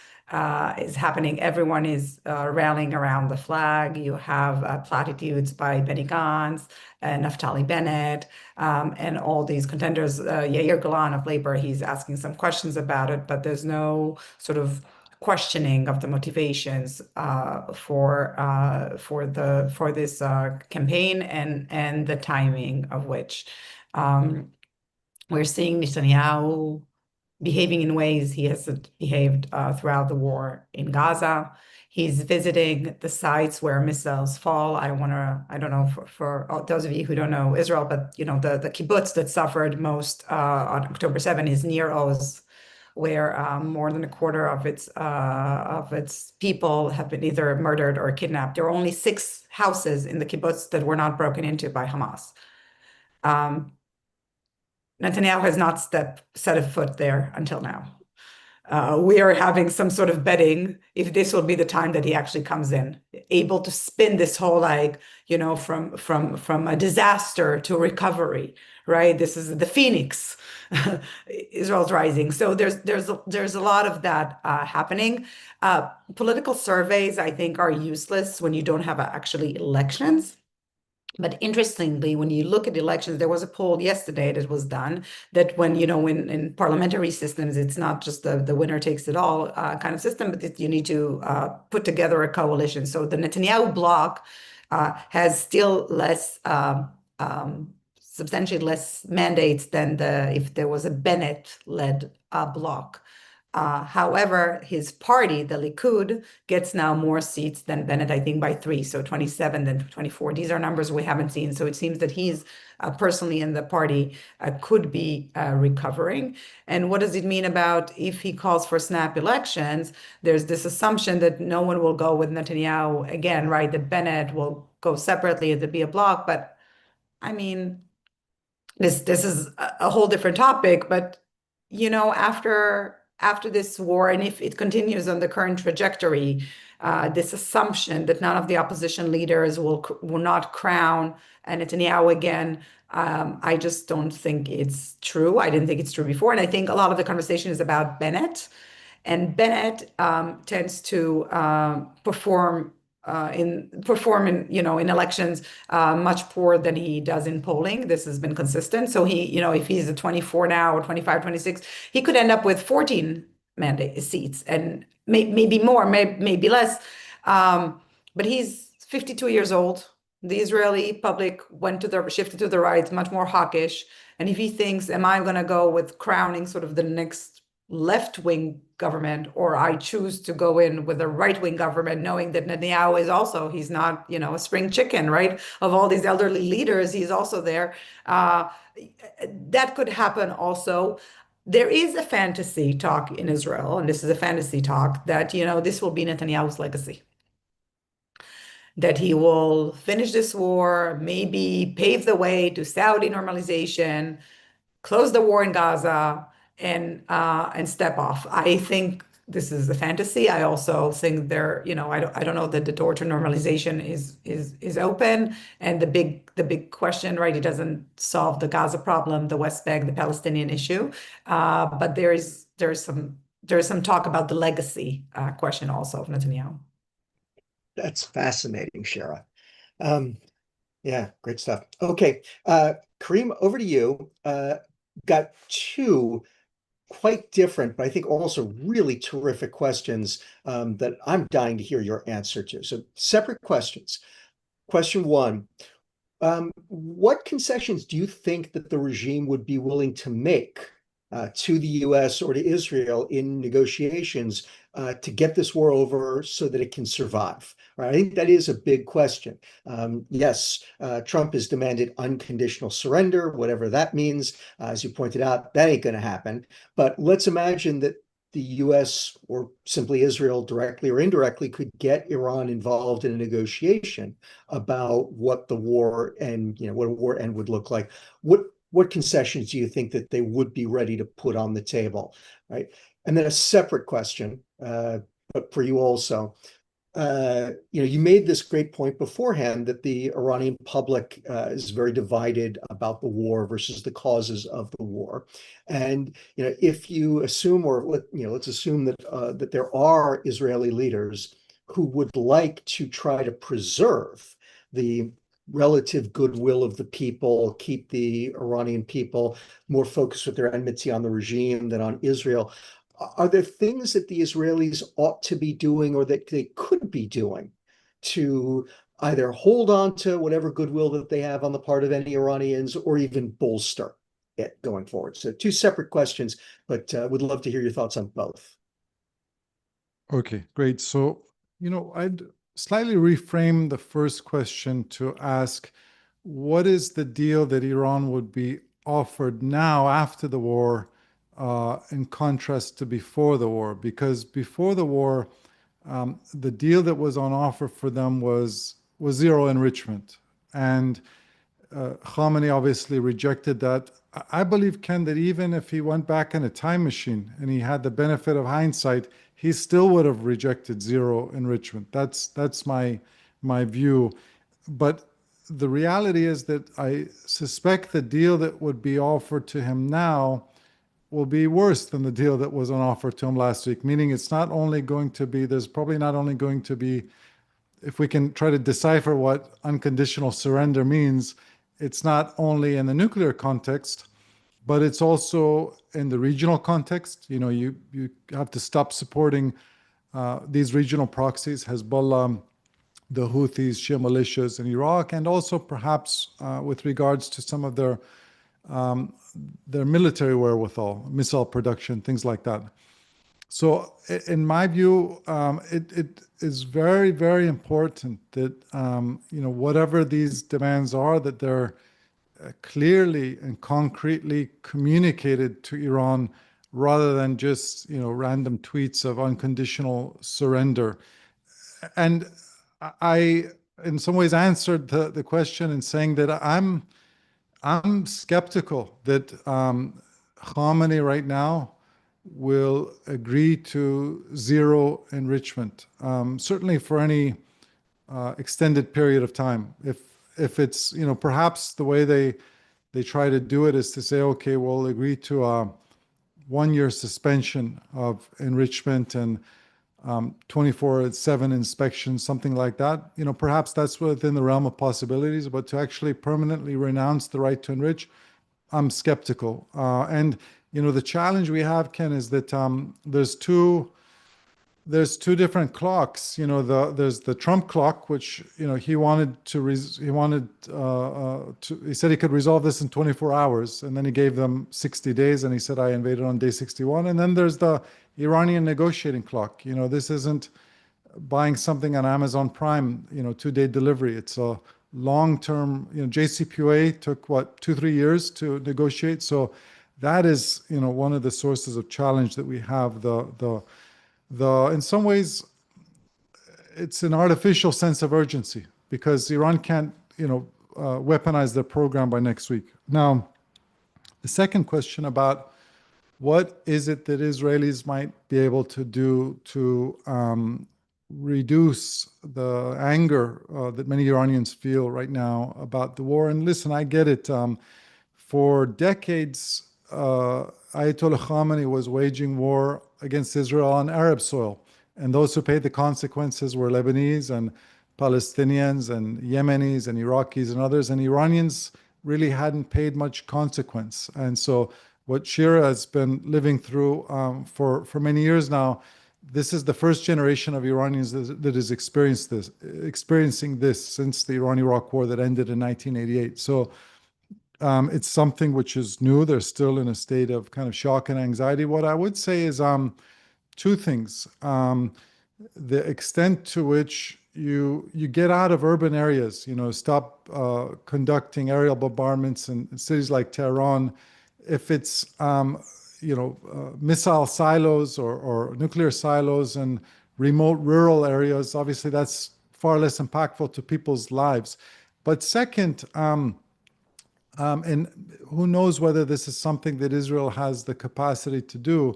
is happening, everyone is rallying around the flag. You have platitudes by Benny Gantz and Naftali Bennett and all these contenders. Yair Golan of Labor, he's asking some questions about it, but there's no sort of questioning of the motivations for this campaign and the timing of which we're seeing Netanyahu behaving in ways he hasn't behaved throughout the war in Gaza. He's visiting the sites where missiles fall. I don't know for those of you who don't know Israel, but the kibbutz that suffered most on October 7 is Nir Oz, where more than a quarter of its people have been either murdered or kidnapped. There are only 6 houses in the kibbutz that were not broken into by Hamas. Netanyahu has not set a foot there until now. We are having some sort of betting if this will be the time that he actually comes in, able to spin this whole from a disaster to recovery, right? This is the phoenix. Israel's rising. So there's a lot of that happening. Political surveys, I think, are useless when you don't have actually elections. But interestingly, when you look at elections, there was a poll yesterday that was done that when in parliamentary systems, it's not just the winner takes it all kind of system, but that you need to put together a coalition. So the Netanyahu bloc has still substantially less mandates than if there was a Bennett-led bloc. However, his party, the Likud, gets now more seats than Bennett, I think by 3, so 27 than 24. These are numbers we haven't seen. So it seems that he's personally in the party could be recovering. And what does it mean about if he calls for snap elections? There's this assumption that no one will go with Netanyahu again, right? That Bennett will go separately and to be a bloc. But I mean, this is a whole different topic. But after this war, and if it continues on the current trajectory, this assumption that none of the opposition leaders will not crown Netanyahu again, I just don't think it's true. I didn't think it's true before, and I think a lot of the conversation is about Bennett, and Bennett tends to perform in elections much poorer than he does in polling. This has been consistent. So if he's at 24 now or 25, 26, he could end up with 14 mandate seats and maybe more, maybe less. But he's 52 years old. The Israeli public shifted to the right, much more hawkish. And if he thinks, am I going to go with crowning sort of the next left-wing government, or I choose to go in with a right-wing government, knowing that Netanyahu is also, he's not, a spring chicken, right? Of all these elderly leaders, he's also there. That could happen also. There is a fantasy talk in Israel, and this is a fantasy talk, that, this will be Netanyahu's legacy. That he will finish this war, maybe pave the way to Saudi normalization, close the war in Gaza, and step off. I think this is a fantasy. I also think I don't know that the door to normalization is open. And the big question, right? It doesn't solve the Gaza problem, the West Bank, the Palestinian issue. But there's some talk about the legacy question also of Netanyahu. That's fascinating, Shira. Yeah, great stuff. Okay, Karim, over to you. Got 2 quite different, but I think also really terrific questions that I'm dying to hear your answer to. So separate questions. Question 1, what concessions do you think that the regime would be willing to make to the US or to Israel in negotiations to get this war over so that it can survive? Right? I think that is a big question. Yes, Trump has demanded unconditional surrender, whatever that means. As you pointed out, that ain't going to happen. But let's imagine that the US or simply Israel directly or indirectly could get Iran involved in a negotiation about what the war and what a war end would look like. What concessions do you think that they would be ready to put on the table, right? And then a separate question, but for you also, you made this great point beforehand that the Iranian public is very divided about the war versus the causes of the war. And if you assume, or let's assume that there are Israeli leaders who would like to try to preserve the relative goodwill of the people, keep the Iranian people more focused with their enmity on the regime than on Israel. Are there things that the Israelis ought to be doing or that they could be doing to either hold on to whatever goodwill that they have on the part of any Iranians or even bolster it going forward? So two separate questions, but would love to hear your thoughts on both. Okay, great. So, I'd slightly reframe the first question to ask, what is the deal that Iran would be offered now after the war, in contrast to before the war? Because before the war, the deal that was on offer for them was zero enrichment. And Khamenei obviously rejected that. I believe, Ken, that even if he went back in a time machine and he had the benefit of hindsight, he still would have rejected zero enrichment. That's my view. But the reality is that I suspect the deal that would be offered to him now will be worse than the deal that was on offer to him last week, meaning it's not only going to be, there's probably not only going to be, if we can try to decipher what unconditional surrender means, it's not only in the nuclear context, but it's also in the regional context. You have to stop supporting these regional proxies, Hezbollah, the Houthis, Shia militias in Iraq, and also perhaps with regards to some of their military wherewithal, missile production, things like that. So in my view, it is very, very important that, whatever these demands are, that they're clearly and concretely communicated to Iran rather than just, random tweets of unconditional surrender. And I, in some ways, answered the question in saying that I'm skeptical that Khamenei right now will agree to zero enrichment, certainly for any extended period of time. If it's, perhaps the way they try to do it is to say, okay, we'll agree to a 1-year suspension of enrichment and 24/7 inspections, something like that. Perhaps that's within the realm of possibilities, but to actually permanently renounce the right to enrich, I'm skeptical. And the challenge we have, Ken, is that there's two different clocks. There's the Trump clock, which he said he could resolve this in 24 hours, and then he gave them 60 days, and he said, I invaded on day 61. And then there's the Iranian negotiating clock. This isn't buying something on Amazon Prime, 2-day delivery. It's a long-term. JCPOA took 2-3 years to negotiate. So that is one of the sources of challenge that we have. In some ways, it's an artificial sense of urgency because Iran can't, weaponize their program by next week. Now, the second question about what is it that Israelis might be able to do to reduce the anger that many Iranians feel right now about the war. And listen, I get it. For decades, Ayatollah Khamenei was waging war against Israel on Arab soil. And those who paid the consequences were Lebanese and Palestinians and Yemenis and Iraqis and others. And Iranians really hadn't paid much consequence. And so what Shira has been living through for many years now, this is the first generation of Iranians that is experiencing this since the Iran-Iraq war that ended in 1988. So it's something which is new. They're still in a state of kind of shock and anxiety. What I would say is two things. The extent to which you get out of urban areas, stop conducting aerial bombardments in cities like Tehran. If it's, missile silos or nuclear silos in remote rural areas, obviously that's far less impactful to people's lives. But second, and who knows whether this is something that Israel has the capacity to do,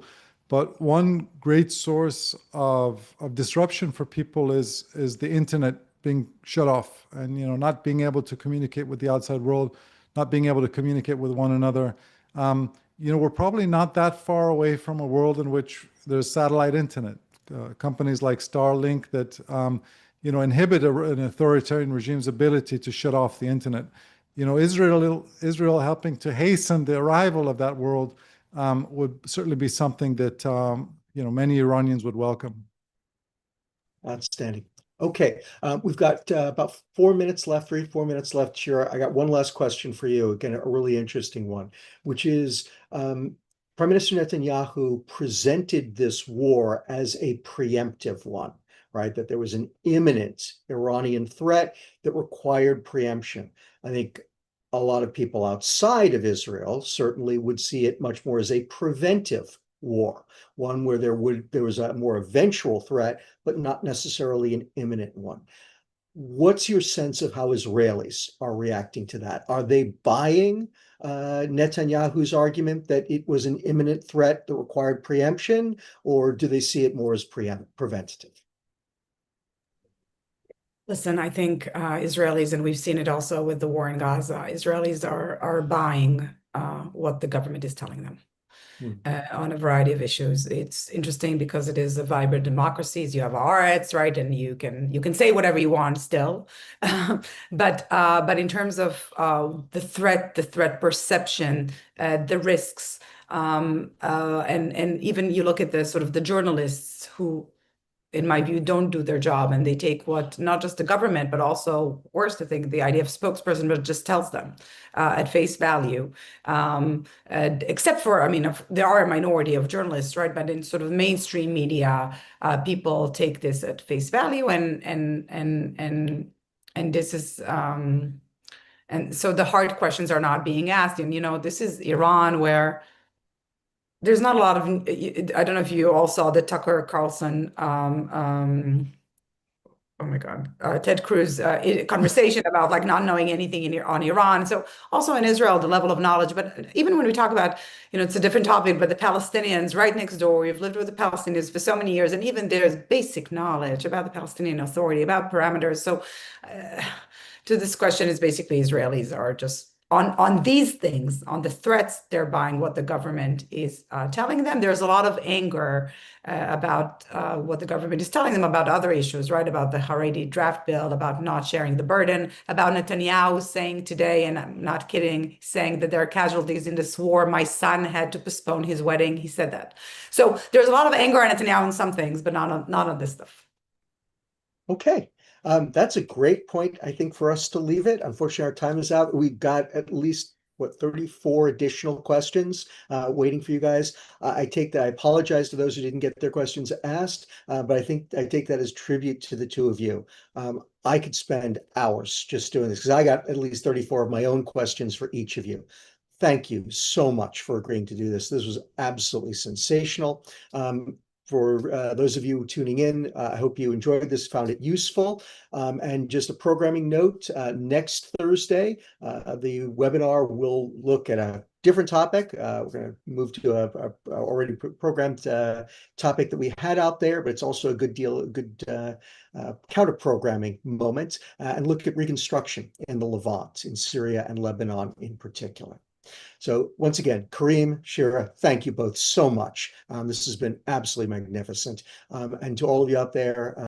but one great source of disruption for people is the internet being shut off, and not being able to communicate with the outside world, not being able to communicate with one another. We're probably not that far away from a world in which there's satellite internet. Companies like Starlink that inhibit an authoritarian regime's ability to shut off the internet. Israel helping to hasten the arrival of that world would certainly be something that many Iranians would welcome. Outstanding. Okay, we've got about 4 minutes left, 3-4 minutes left. Shira, I got one last question for you. Again, a really interesting one, which is Prime Minister Netanyahu presented this war as a preemptive one, right? That there was an imminent Iranian threat that required preemption. I think a lot of people outside of Israel certainly would see it much more as a preventive war, one where there was a more eventual threat, but not necessarily an imminent one. What's your sense of how Israelis are reacting to that? Are they buying Netanyahu's argument that it was an imminent threat that required preemption, or do they see it more as preventative? Listen, I think Israelis, and we've seen it also with the war in Gaza, Israelis are buying what the government is telling them. On a variety of issues. It's interesting because it is a vibrant democracy. You have Haaretz, right? And you can say whatever you want still. But in terms of the threat perception, the risks, and even you look at the sort of the journalists who, in my view, don't do their job, and they take what not just the government, but also, worse, I think, the idea of spokesperson, but just tells them at face value. Except for, I mean, there are a minority of journalists, right? But in sort of mainstream media, people take this at face value, and this is. And so the hard questions are not being asked. And, this is Iran where there's not a lot of, I don't know if you all saw the Tucker Carlson, oh my God, Ted Cruz conversation about like not knowing anything on Iran. So also in Israel, the level of knowledge, but even when we talk about, it's a different topic, but the Palestinians right next door, we've lived with the Palestinians for so many years, and even there's basic knowledge about the Palestinian Authority, about parameters. So to this question is basically Israelis are just, on these things, on the threats, they're buying what the government is telling them. There's a lot of anger about what the government is telling them about other issues, right? About the Haredi draft bill, about not sharing the burden, about Netanyahu saying today, and I'm not kidding, saying that there are casualties in this war. My son had to postpone his wedding. He said that. So there's a lot of anger on Netanyahu on some things, but not on this stuff. Okay. That's a great point, I think, for us to leave it. Unfortunately, our time is out. We've got at least, 34 additional questions waiting for you guys. I apologize to those who didn't get their questions asked, but I take that as tribute to the two of you. I could spend hours just doing this because I got at least 34 of my own questions for each of you. Thank you so much for agreeing to do this. This was absolutely sensational. For those of you tuning in, I hope you enjoyed this, found it useful. And just a programming note, next Thursday, the webinar will look at a different topic. We're going to move to a already programmed topic that we had out there, but it's also a good counter-programming moment, and look at reconstruction in the Levant, in Syria and Lebanon in particular. So once again, Karim, Shira, thank you both so much. This has been absolutely magnificent. And to all of you out there,